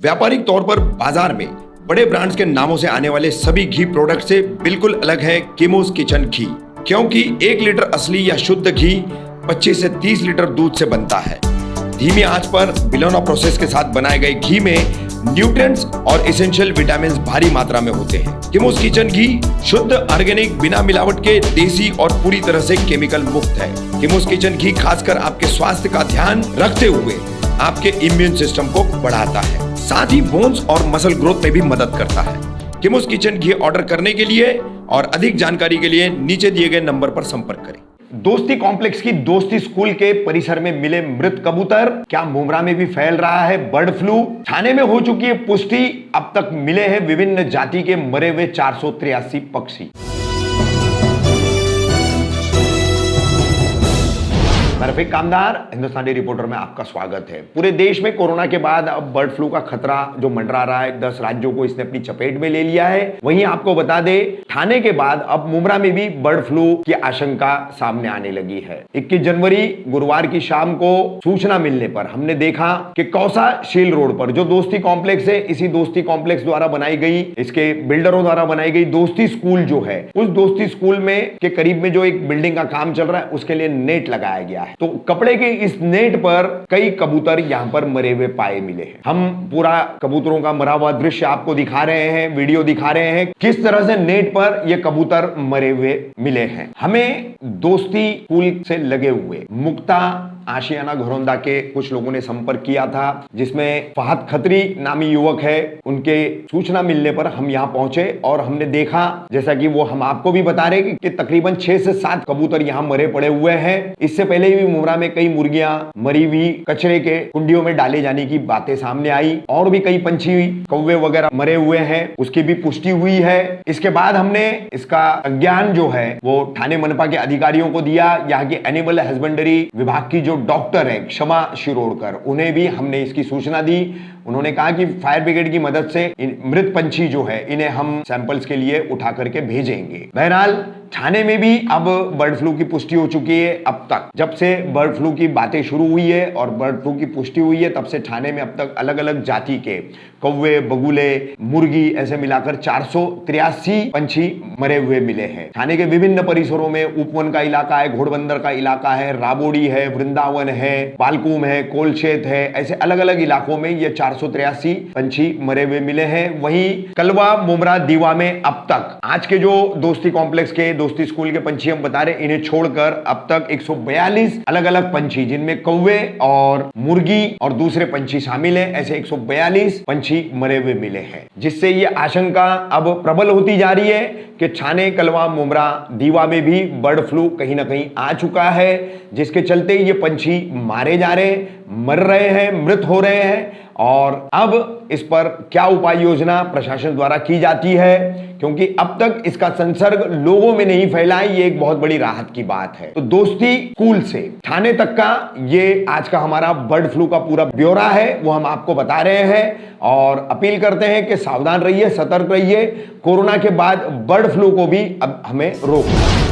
व्यापारिक तौर पर बाजार में बड़े ब्रांड्स के नामों से आने वाले सभी घी प्रोडक्ट से बिल्कुल अलग है किमोस किचन घी, क्योंकि 1 लीटर असली या शुद्ध घी 25 से 30 लीटर दूध से बनता है। धीमी आंच पर बिलोना प्रोसेस के साथ बनाए गए घी में न्यूट्रिएंट्स और एसेंशियल विटामिन्स भारी मात्रा में होते हैं। किमोस किचन घी शुद्ध ऑर्गेनिक बिना मिलावट के देसी और पूरी तरह से केमिकल मुक्त है। किमोस किचन घी खासकर आपके स्वास्थ्य का ध्यान रखते हुए आपके इम्यून सिस्टम को बढ़ाता है, साथ ही बोन्स और मसल ग्रोथ में भी मदद करता है। किमोस किचन घी ऑर्डर करने के लिए और अधिक जानकारी के लिए नीचे दिए गए नंबर पर संपर्क करें। दोस्ती कॉम्प्लेक्स की दोस्ती स्कूल के परिसर में मिले मृत कबूतर, क्या मुमरा में भी फैल रहा है बर्ड फ्लू? थाने में हो चुकी है पुष्टि, अब तक मिले हैं विभिन्न जाति के मरे हुए 483 पक्षी। मैं रफीक कामदार, हिंदुस्तानी रिपोर्टर में आपका स्वागत है। पूरे देश में कोरोना के बाद अब बर्ड फ्लू का खतरा जो मंडरा रहा है, 10 राज्यों को इसने अपनी चपेट में ले लिया है। वहीं आपको बता दें, थाने के बाद अब मुमरा में भी बर्ड फ्लू की आशंका सामने आने लगी है। 21 जनवरी गुरुवार की शाम को सूचना मिलने पर हमने देखा कि कौसा शील रोड पर जो दोस्ती कॉम्प्लेक्स है, इसी दोस्ती कॉम्प्लेक्स द्वारा बनाई गई, इसके बिल्डरों द्वारा बनाई गई दोस्ती स्कूल जो है, उस दोस्ती स्कूल में के करीब में जो एक बिल्डिंग का काम चल रहा है, उसके लिए नेट लगाया गया है। तो कपड़े के इस नेट पर कई कबूतर यहां पर मरे हुए पाए मिले हैं। हम पूरा कबूतरों का मरा हुआ दृश्य आपको दिखा रहे हैं, वीडियो दिखा रहे हैं, किस तरह से नेट पर ये कबूतर मरे हुए मिले हैं। हमें दोस्ती स्कूल से लगे हुए मुक्ता आशियाना घरौंदा के कुछ लोगों ने संपर्क किया था, जिसमें फहद खत्री नामी युवक है। उनके सूचना मिलने पर हम यहां पहुंचे और हमने देखा, जैसा कि वो हम आपको भी बता रहे कि तकरीबन 6 से 7 कबूतर यहां मरे पड़े हुए हैं। इससे पहले भी मुमरा में कई मुर्गियां मरी हुई कचरे के कुंडियों में डाले जाने की बातें सामने आई और भी कई पंछी कौवे वगैरह मरे हुए हैं, उसकी भी पुष्टि हुई है। इसके बाद हमने इसका ज्ञान जो है वो थाने मनपा के अधिकारियों को दिया। यहाँ की एनिमल हस्बेंड्री विभाग की जो डॉक्टर है क्षमा शिरोडकर, उन्हें भी हमने इसकी सूचना दी। उन्होंने कहा कि फायर ब्रिगेड की मदद से मृत पंछी जो है इन्हें हम सैंपल्स के लिए उठा करके भेजेंगे। बहरहाल थाने में भी अब बर्ड फ्लू की पुष्टि हो चुकी है। अब तक जब से बर्ड फ्लू की बातें शुरू हुई है और बर्ड फ्लू की पुष्टि हुई है, तब से थाने में अब तक अलग अलग जाति के कौवे, बगुले, मुर्गी ऐसे मिलाकर 483 पंछी मरे हुए मिले हैं। थाने के विभिन्न परिसरों में उपवन का इलाका है, घोड़बंदर का इलाका है, राबोड़ी है, वृंदावन है, बालकुम है, कोलशेत है, ऐसे अलग अलग इलाकों में ये 483 पंछी मरे हुए मिले हैं। वहीं कलवा, मुमरा, दीवा में अब तक आज के जो दोस्ती कॉम्प्लेक्स के दोस्ती स्कूल के पंछी हम बता रहे, इन्हें छोड़कर अब तक 142 अलग अलग पंछी, जिनमें कौवे और मुर्गी और दूसरे पंछी शामिल हैं, ऐसे 142 पंछी मरे हुए मिले हैं, जिससे ये आशंका अब प्रबल होती जा रही है कि छाने, कलवा, मुमरा, दीवा में भी बर्ड फ्लू कहीं ना कहीं आ चुका है, जिसके चलते ये पंछी मारे जा रहे हैं, मर रहे हैं, मृत हो रहे हैं। और अब इस पर क्या उपाय योजना प्रशासन द्वारा की जाती है, क्योंकि अब तक इसका संसर्ग लोगों में नहीं फैला है, ये एक बहुत बड़ी राहत की बात है। तो दोस्ती स्कूल से थाने तक का ये आज का हमारा बर्ड फ्लू का पूरा ब्यौरा है, वो हम आपको बता रहे हैं और अपील करते हैं कि सावधान रहिए, सतर्क रहिए। कोरोना के बाद बर्ड फ्लू को भी अब हमें रोकना है।